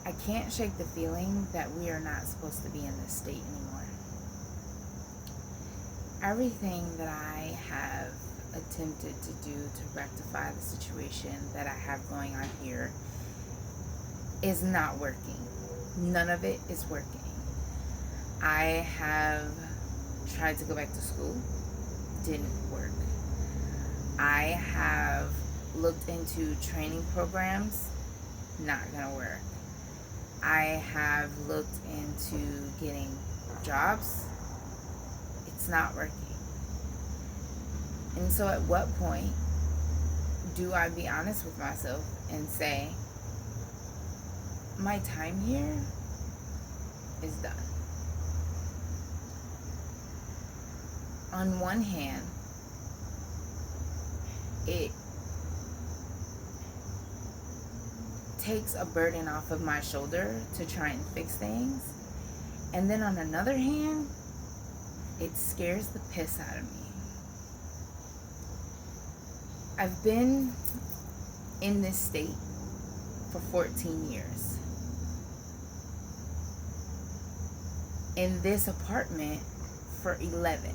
I can't shake the feeling that we are not supposed to be in this state anymore. Everything that I have attempted to do to rectify the situation that I have going on here is not working. None of it is working. I have tried to go back to school, didn't work. I have looked into training programs, not gonna work. I have looked into getting jobs, it's not working. And so at what point do I be honest with myself and say, my time here is done? On one hand, it takes a burden off of my shoulder to try and fix things. And then on another hand, it scares the piss out of me. I've been in this state for 14 years. In this apartment for 11.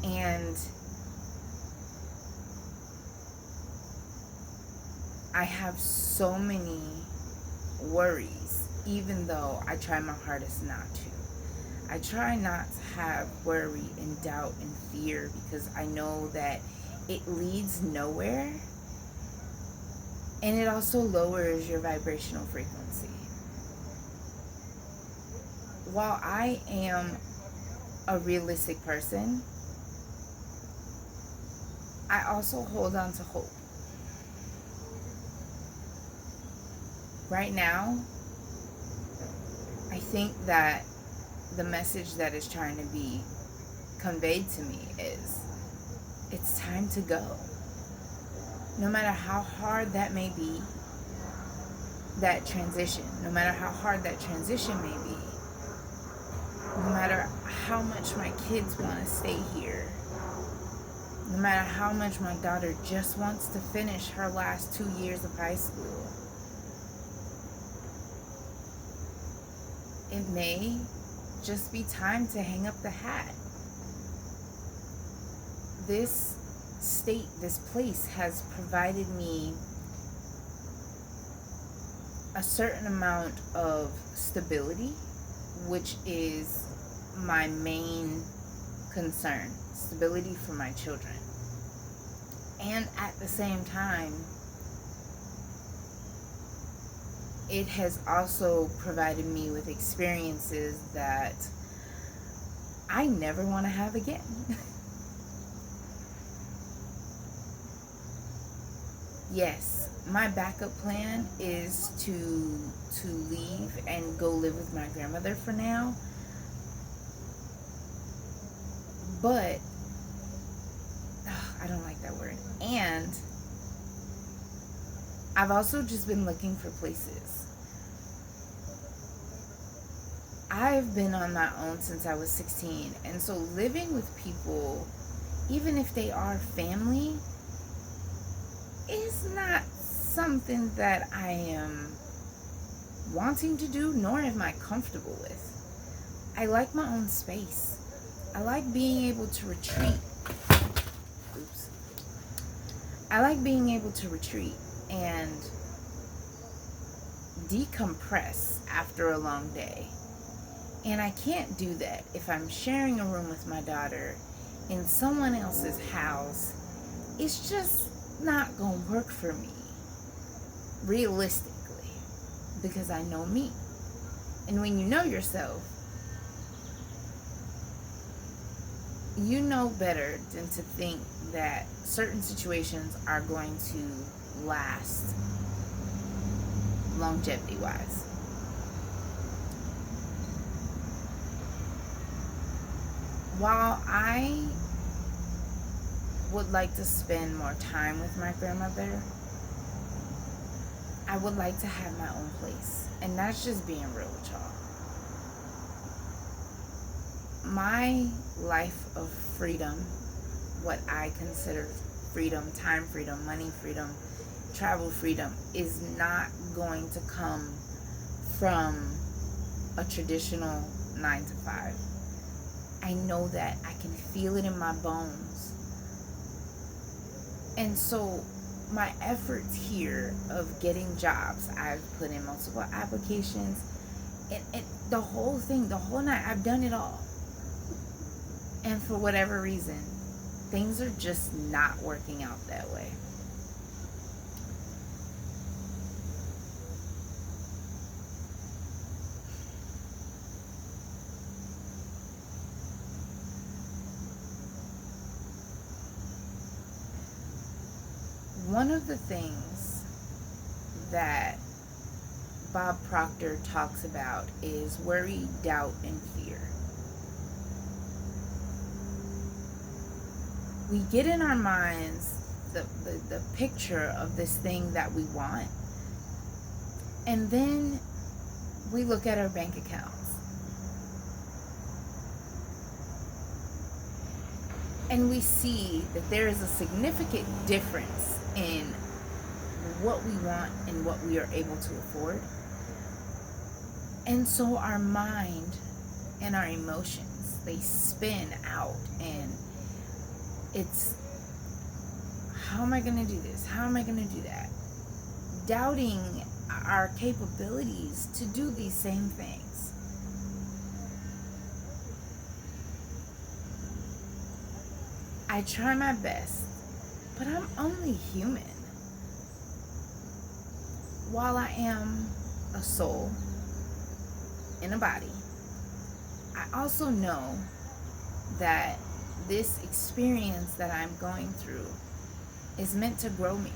And I have so many worries, even though I try my hardest not to. I try not to have worry and doubt and fear because I know that it leads nowhere, and it also lowers your vibrational frequency. While I am a realistic person, I also hold on to hope. Right now, I think that the message that is trying to be conveyed to me is, it's time to go. No matter how hard that may be, that transition, no matter how hard that transition may be, no matter how much my kids want to stay here, no matter how much my daughter just wants to finish her last 2 years of high school, it may just be time to hang up the hat. This state, this place has provided me a certain amount of stability, which is my main concern. Stability for my children. And at the same time, it has also provided me with experiences that I never want to have again. Yes, my backup plan is to leave and go live with my grandmother for now. But I don't like that word. And I've also just been looking for places. I've been on my own since I was 16, and so living with people, even if they are family, is not something that I am wanting to do, nor am I comfortable with. I like my own space. I like being able to retreat. I like being able to retreat and decompress after a long day. And I can't do that if I'm sharing a room with my daughter in someone else's house. It's just not gonna work for me, realistically, because I know me. And when you know yourself, you know better than to think that certain situations are going to last longevity-wise. While I would like to spend more time with my grandmother, I would like to have my own place. And that's just being real with y'all. My life of freedom, what I consider freedom, time freedom, money freedom, travel freedom, is not going to come from a traditional 9 to 5. I know that. I can feel it in my bones. And so my efforts here of getting jobs, I've put in multiple applications, and the whole thing, the whole night, I've done it all. And for whatever reason, things are just not working out that way. One of the things that Bob Proctor talks about is worry, doubt, and fear. We get in our minds the picture of this thing that we want, and then we look at our bank accounts and we see that there is a significant difference in what we want and what we are able to afford. And so our mind and our emotions, they spin out, and it's, how am I going to do this? How am I going to do that? Doubting our capabilities to do these same things. I try my best, but I'm only human. While I am a soul in a body, I also know that this experience that I'm going through is meant to grow me.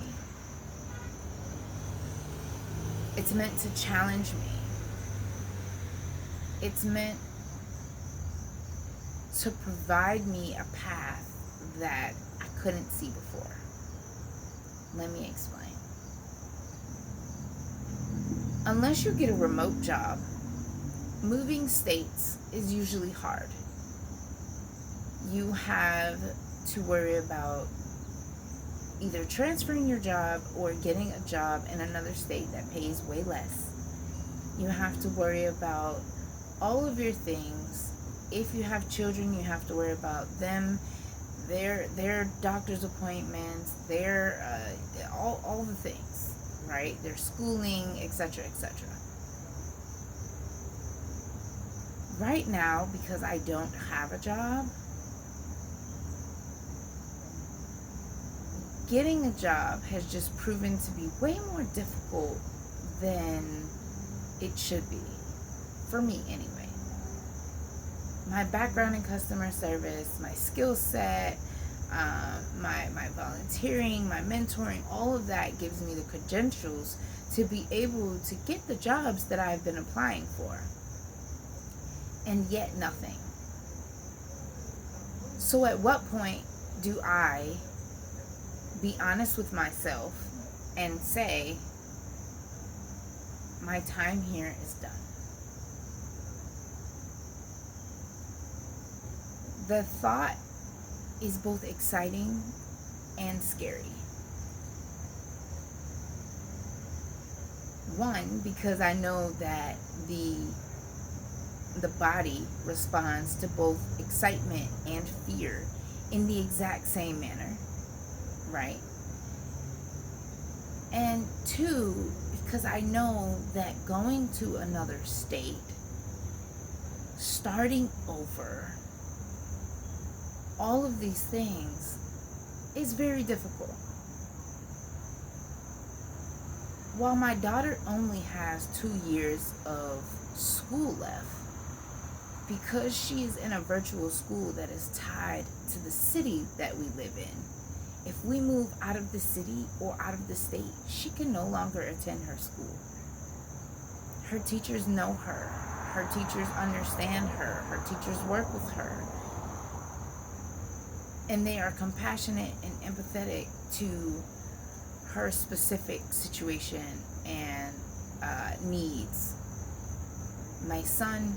It's meant to challenge me. It's meant to provide me a path that I couldn't see before. Let me explain. Unless you get a remote job, moving states is usually hard. You have to worry about either transferring your job or getting a job in another state that pays way less. You have to worry about all of your things. If you have children, you have to worry about them, their doctor's appointments, their all the things, right? Their schooling, etc., etc. Right now, because I don't have a job, getting a job has just proven to be way more difficult than it should be. For me, anyway. My background in customer service, my skill set, my volunteering, my mentoring, all of that gives me the credentials to be able to get the jobs that I've been applying for. And yet nothing. So at what point do I be honest with myself and say, my time here is done? The thought is both exciting and scary. One, because I know that the body responds to both excitement and fear in the exact same manner, right? And two, because I know that going to another state, starting over, all of these things is very difficult. While my daughter only has 2 years of school left, because she is in a virtual school that is tied to the city that we live in, if we move out of the city or out of the state, she can no longer attend her school. Her teachers know her. Her teachers understand her. Her teachers work with her. And they are compassionate and empathetic to her specific situation and needs. My son,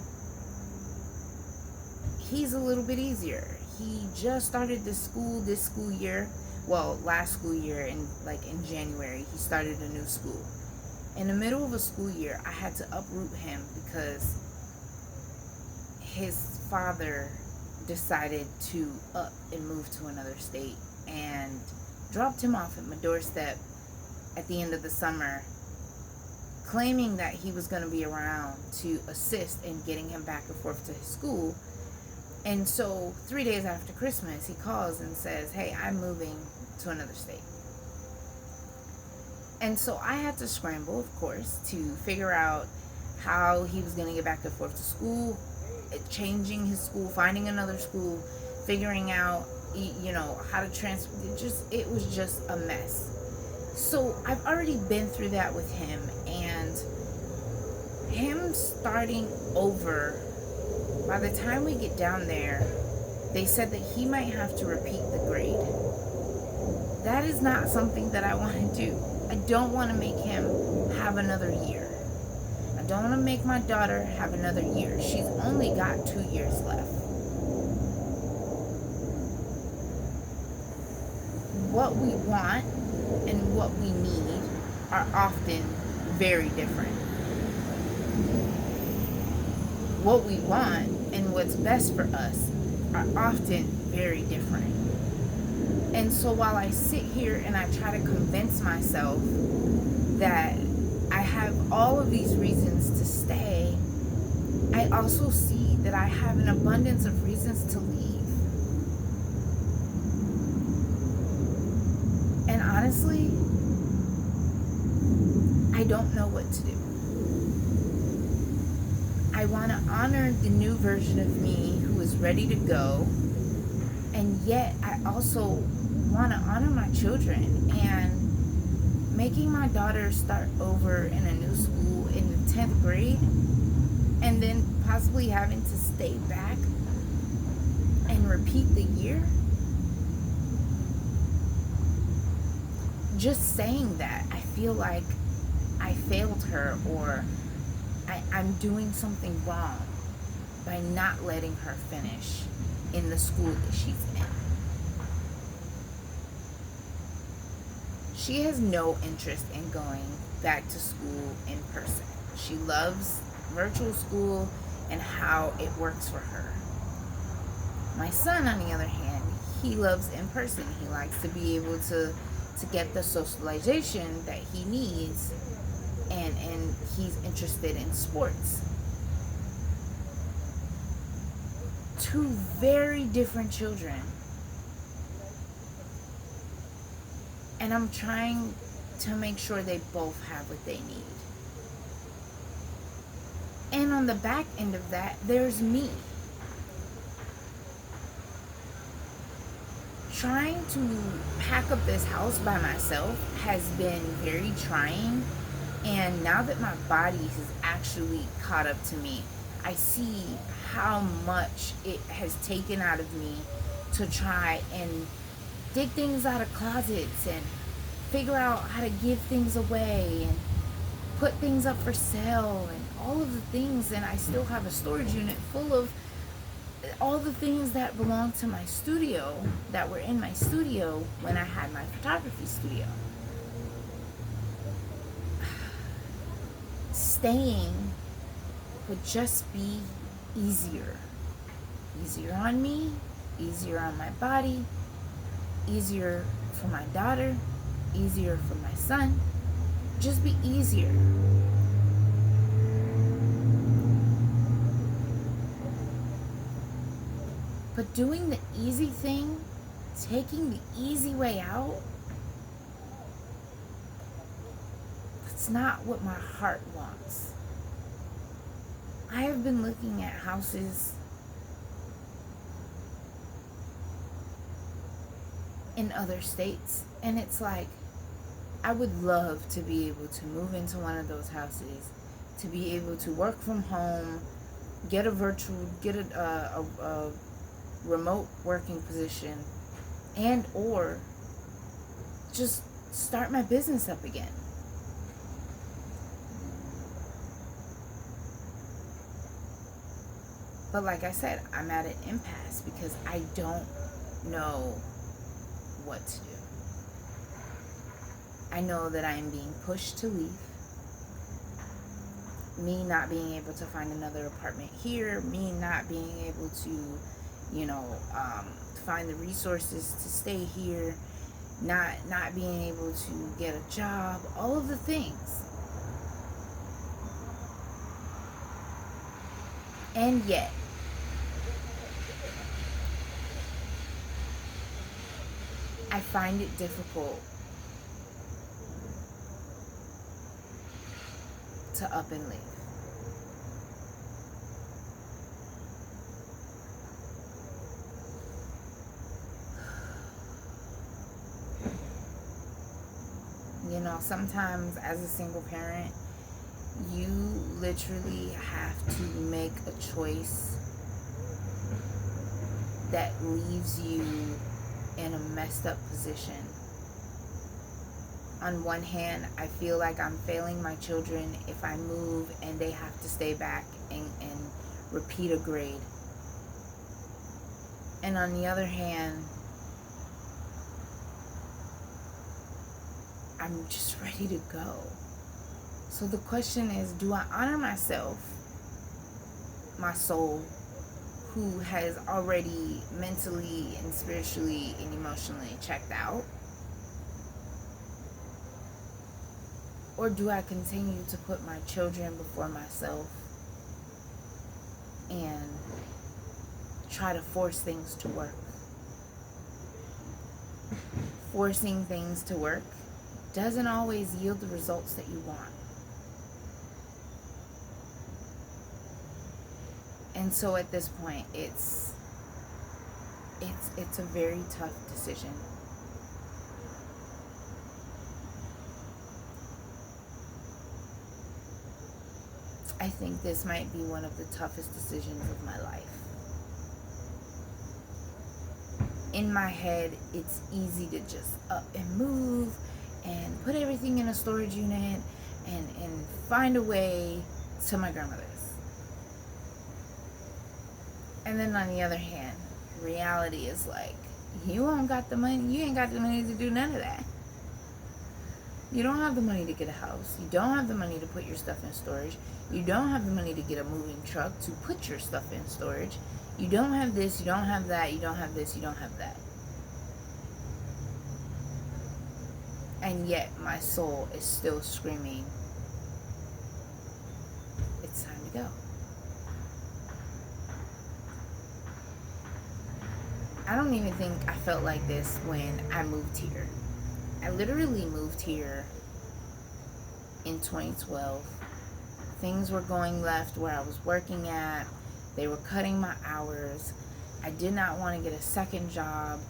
he's a little bit easier. He just started this school year. Well, last school year in January, he started a new school. In the middle of a school year, I had to uproot him because his father decided to up and move to another state, and dropped him off at my doorstep at the end of the summer, claiming that he was going to be around to assist in getting him back and forth to his school. And so 3 days after Christmas, he calls and says, hey, I'm moving to another state. And so I had to scramble, of course, to figure out how he was going to get back and forth to school, changing his school, finding another school, figuring out, how to transfer. It was just a mess. So I've already been through that with him, and him starting over, by the time we get down there, they said that he might have to repeat the grade. That is not something that I want to do. I don't want to make him have another year. I don't want to make my daughter have another year. She's only got 2 years left. What we want and what we need are often very different. What we want and what's best for us are often very different. And so while I sit here and I try to convince myself that I have all of these reasons to stay, I also see that I have an abundance of reasons to leave. And honestly, I don't know what to do. I want to honor the new version of me who is ready to go, and yet I also want to honor my children, and making my daughter start over in a new school in the 10th grade and then possibly having to stay back and repeat the year. Just saying that, I feel like I failed her, or I'm doing something wrong by not letting her finish in the school that she's in. She has no interest in going back to school in person. She loves virtual school and how it works for her. My son, on the other hand, he loves in person. He likes to be able to get the socialization that he needs, and he's interested in sports. Two very different children. And I'm trying to make sure they both have what they need. And on the back end of that, there's me. Trying to pack up this house by myself has been very trying. And now that my body has actually caught up to me, I see how much it has taken out of me to try and dig things out of closets and figure out how to give things away and put things up for sale and all of the things. And I still have a storage unit full of all the things that belong to my studio, that were in my studio when I had my photography studio. Staying would just be easier. Easier on me, easier on my body, easier for my daughter, easier for my son. Just be easier. But doing the easy thing, taking the easy way out, that's not what my heart wants. I have been looking at houses in other states, and it's like, I would love to be able to move into one of those houses, to be able to work from home, get a remote working position, and or just start my business up again. But like I said, I'm at an impasse because I don't know what to do. I know that I am being pushed to leave. me not being able to find another apartment here, me not being able to, find the resources to stay here, not being able to get a job, all of the things. And yet, I find it difficult to up and leave. Sometimes as a single parent, you literally have to make a choice that leaves you in a messed up position. On one hand, I feel like I'm failing my children if I move and they have to stay back and repeat a grade. And on the other hand, I'm just ready to go. So the question is, do I honor myself, my soul, who has already mentally and spiritually and emotionally checked out? Or do I continue to put my children before myself and try to force things to work? Forcing things to work doesn't always yield the results that you want. And so at this point, it's a very tough decision. I think this might be one of the toughest decisions of my life. In my head, it's easy to just up and move and put everything in a storage unit and find a way to my grandmother's. And then on the other hand, reality is like, you ain't got the money to do none of that. You don't have the money to get a house. You don't have the money to put your stuff in storage. You don't have the money to get a moving truck to put your stuff in storage. You don't have this, you don't have that, you don't have this, you don't have that. And yet my soul is still screaming, it's time to go. I don't even think I felt like this when I moved here. I literally moved here in 2012. Things were going left where I was working at. They were cutting my hours. I did not want to get a second job,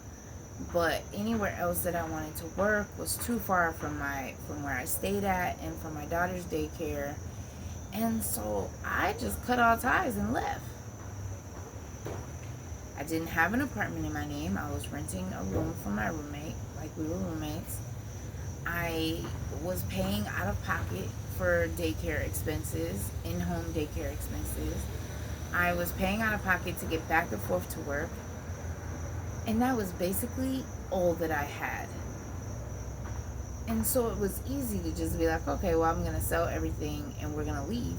but anywhere else that I wanted to work was too far from where I stayed at and from my daughter's daycare. And so I just cut all ties and left. I didn't have an apartment in my name. I was renting a room from my roommate, like we were roommates. I was paying out of pocket for daycare expenses, in-home daycare expenses. I was paying out of pocket to get back and forth to work. And that was basically all that I had. And so it was easy to just be like, okay, well, I'm going to sell everything and we're going to leave.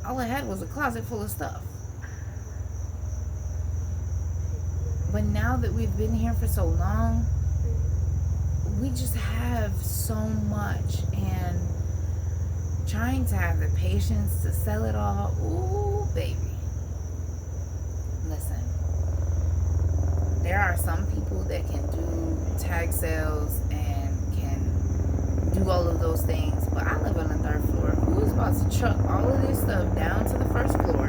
All I had was a closet full of stuff. But now that we've been here for so long, we just have so much, and trying to have the patience to sell it all, ooh, baby. Listen, there are some people that can do tag sales and can do all of those things, but I live on the 3rd floor. Who's about to truck all of this stuff down to the 1st floor,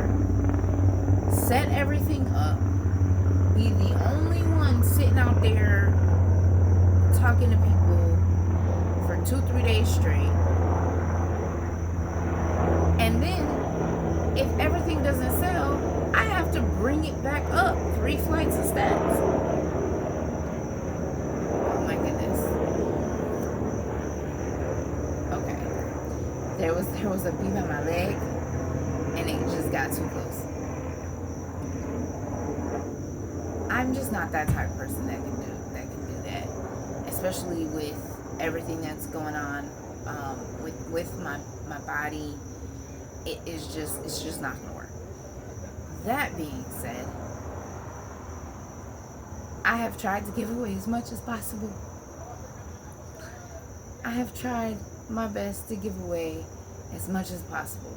set everything up, be the only one sitting out there talking to people for 2-3 days straight, and then if everything doesn't sell, I have to bring it back up 3 flights of steps. Oh my goodness. Okay, there was a bee by my leg and it just got too close. I'm just not that type of person that can do that, especially with everything that's going on with my body. it's just not gonna work. That being said, I have tried to give away as much as possible. I have tried my best to give away as much as possible.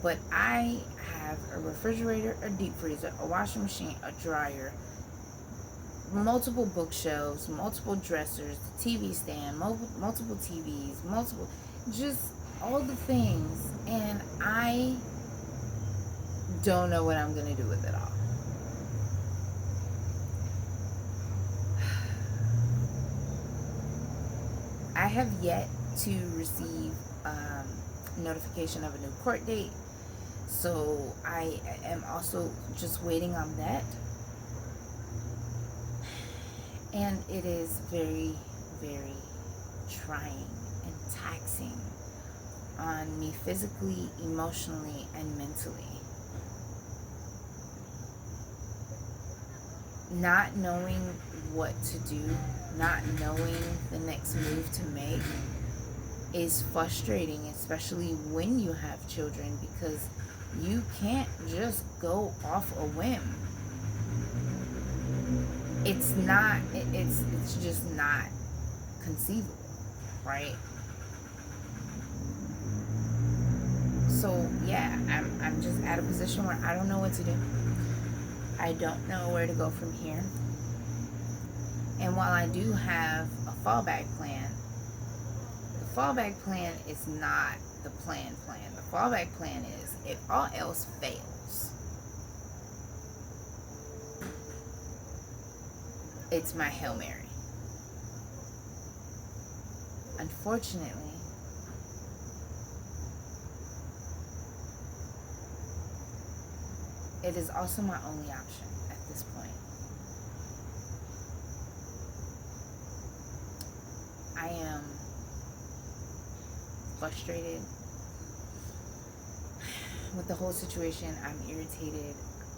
But I have a refrigerator, a deep freezer, a washing machine, a dryer, multiple bookshelves, multiple dressers, the TV stand, multiple TVs, just all the things. And I don't know what I'm going to do with it all. I have yet to receive notification of a new court date, so I am also just waiting on that. And it is very, very trying and taxing on me physically, emotionally, and mentally. Not knowing what to do, not knowing the next move to make is frustrating, especially when you have children, because you can't just go off a whim. It's just not conceivable, right? So yeah, I'm just at a position where I don't know what to do. I don't know where to go from here. And while I do have a fallback plan, the fallback plan is not the plan. The fallback plan is if all else fails, it's my Hail Mary. Unfortunately, it is also my only option at this point. I am frustrated with the whole situation. I'm irritated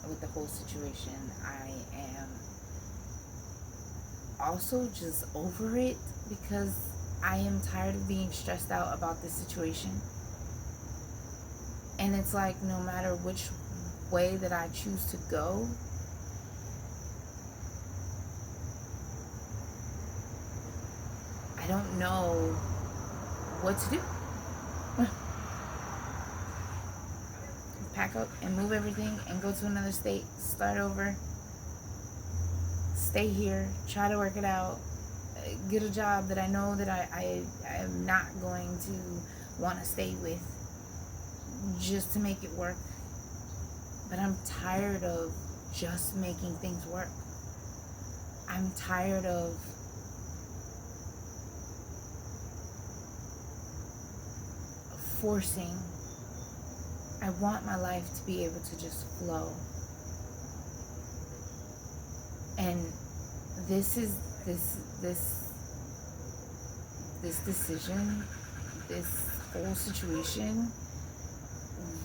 with the whole situation. I am also just over it because I am tired of being stressed out about this situation. And it's like no matter which way that I choose to go, I don't know what to do. Pack up and move everything and go to another state, start over, stay here, try to work it out, get a job that I know that I am not going to want to stay with just to make it work. But I'm tired of just making things work. I'm tired of forcing. I want my life to be able to just flow. And this decision, this whole situation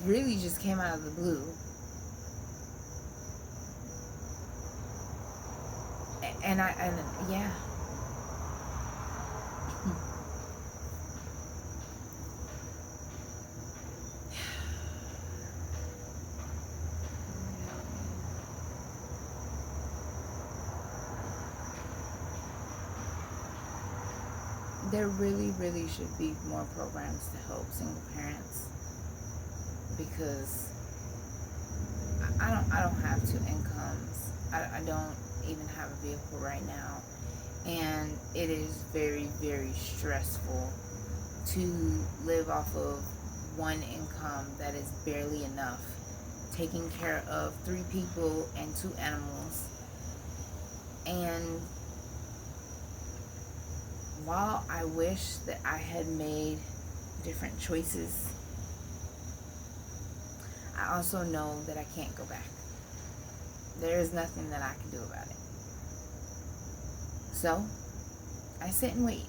really just came out of the blue. And yeah. There really, really should be more programs to help single parents, because I don't have two incomes. I don't even have a vehicle right now, and it is very, very stressful to live off of one income that is barely enough, taking care of 3 people and 2 animals. And while I wish that I had made different choices, I also know that I can't go back. There is nothing that I can do about it. So, I sit and wait.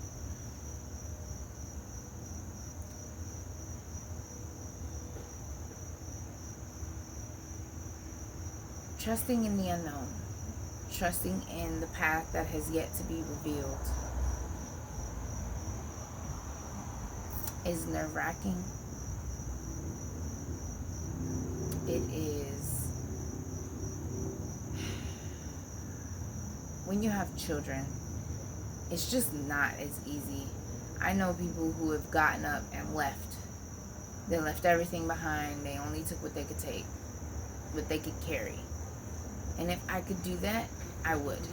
Trusting in the unknown. Trusting in the path that has yet to be revealed is nerve-wracking. when you have children, it's just not as easy. I know people who have gotten up and left. They left everything behind. They only took what they could take, what they could carry. And if I could do that, I would.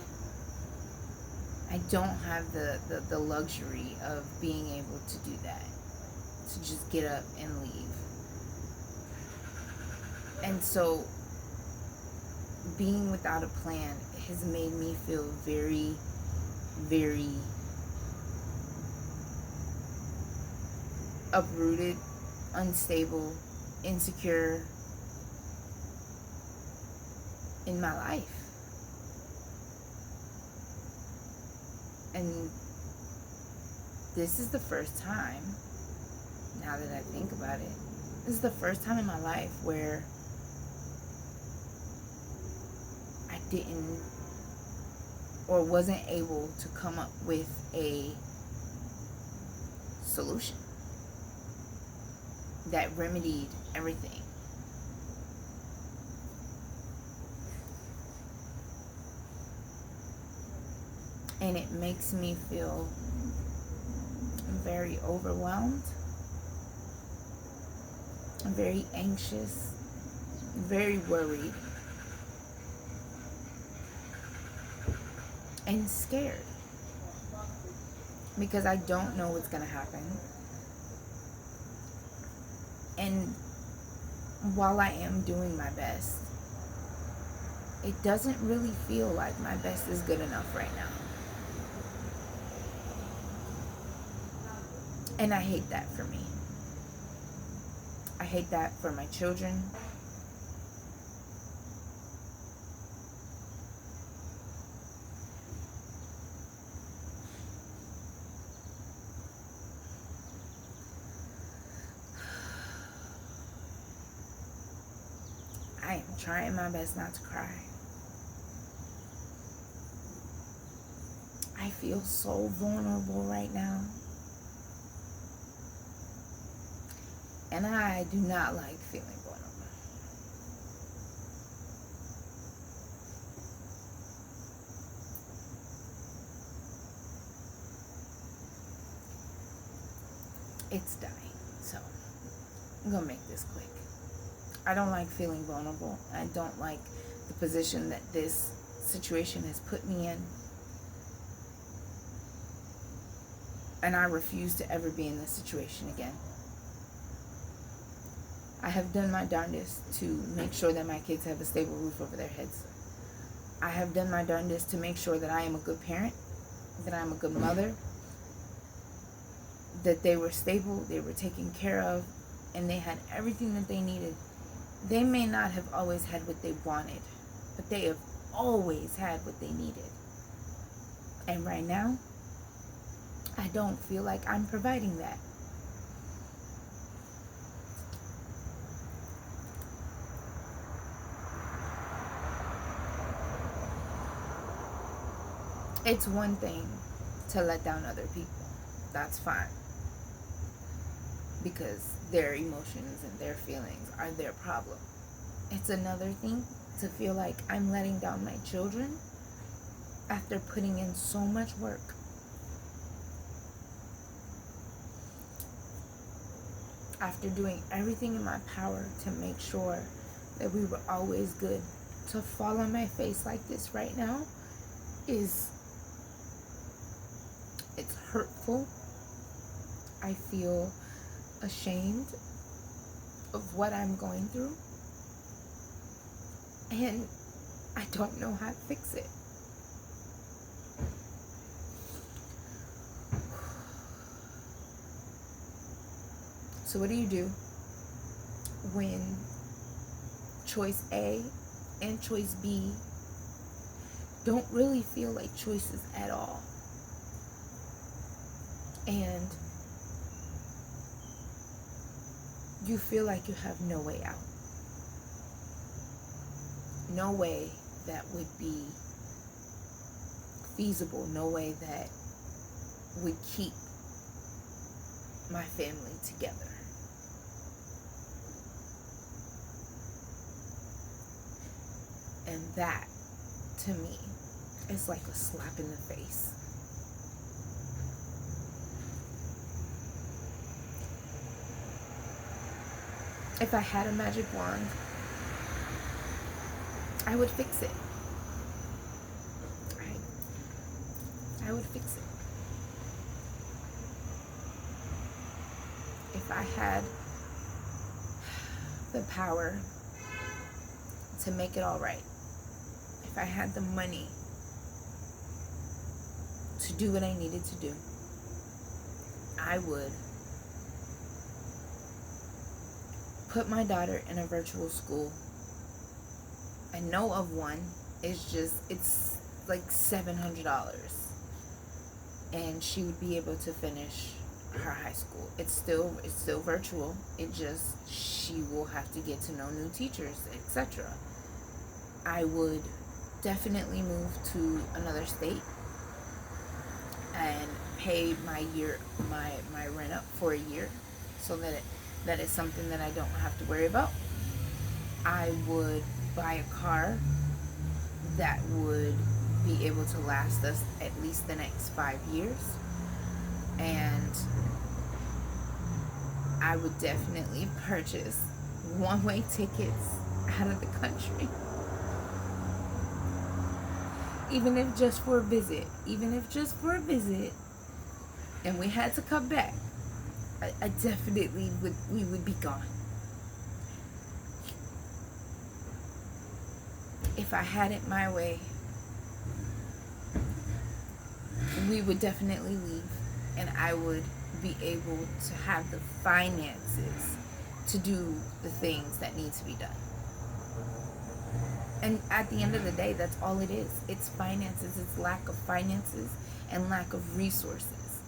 I don't have the luxury of being able to do that, to just get up and leave. And so being without a plan has made me feel very, very uprooted, unstable, insecure in my life. And this is the first time, now that I think about it, this is the first time in my life where I didn't or wasn't able to come up with a solution that remedied everything. And it makes me feel very overwhelmed, very anxious, very worried, and scared. Because I don't know what's going to happen. And while I am doing my best, it doesn't really feel like my best is good enough right now. And I hate that for me. I hate that for my children. I am trying my best not to cry. I feel so vulnerable right now. And I do not like feeling vulnerable. It's dying, so I'm gonna make this quick. I don't like feeling vulnerable. I don't like the position that this situation has put me in. And I refuse to ever be in this situation again. I have done my darndest to make sure that my kids have a stable roof over their heads. I have done my darndest to make sure that I am a good parent, that I am a good mother, that they were stable, they were taken care of, and they had everything that they needed. They may not have always had what they wanted, but they have always had what they needed. And right now, I don't feel like I'm providing that. It's one thing to let down other people. That's fine. Because their emotions and their feelings are their problem. It's another thing to feel like I'm letting down my children after putting in so much work. After doing everything in my power to make sure that we were always good. To fall on my face like this right now it's hurtful. I feel ashamed of what I'm going through. And I don't know how to fix it. So what do you do when choice A and choice B don't really feel like choices at all? And you feel like you have no way out. No way that would be feasible. No way that would keep my family together. And that, to me, is like a slap in the face. If I had a magic wand, I would fix it. I would fix it. If I had the power to make it all right, if I had the money to do what I needed to do, I would put my daughter in a virtual school. I know of one. It's like $700. And she would be able to finish her high school. It's still virtual. She will have to get to know new teachers, etc. I would definitely move to another state and pay my rent up for a year, so that is something that I don't have to worry about. I would buy a car that would be able to last us at least the next 5 years. And I would definitely purchase one-way tickets out of the country. Even if just for a visit. And we had to come back. I definitely we would be gone. If I had it my way, we would definitely leave, and I would be able to have the finances to do the things that need to be done. And at the end of the day, that's all it is. It's finances. It's lack of finances and lack of resources.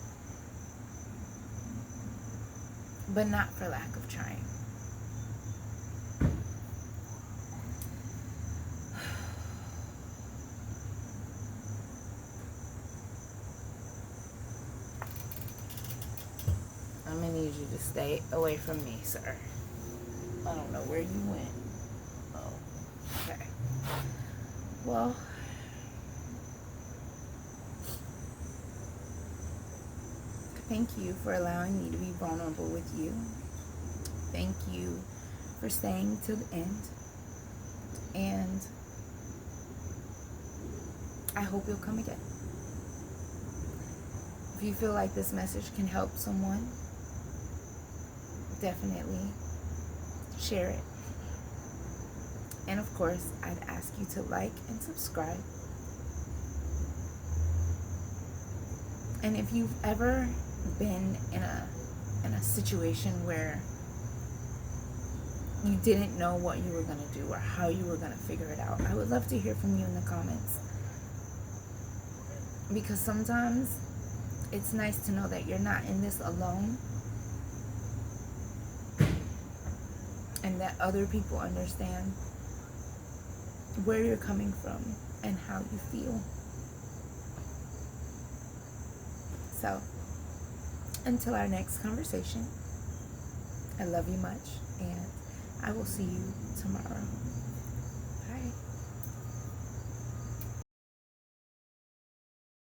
But not for lack of trying. I'm going to need you to stay away from me, sir. I don't know where you went. Oh, okay. Well, thank you for allowing me to be vulnerable with you. Thank you for staying till the end. And I hope you'll come again. If you feel like this message can help someone, definitely share it. And of course, I'd ask you to like and subscribe. And if you've ever been in a situation where you didn't know what you were going to do or how you were going to figure it out, I would love to hear from you in the comments. Because sometimes it's nice to know that you're not in this alone, and that other people understand where you're coming from and how you feel. So, until our next conversation, I love you much, and I will see you tomorrow.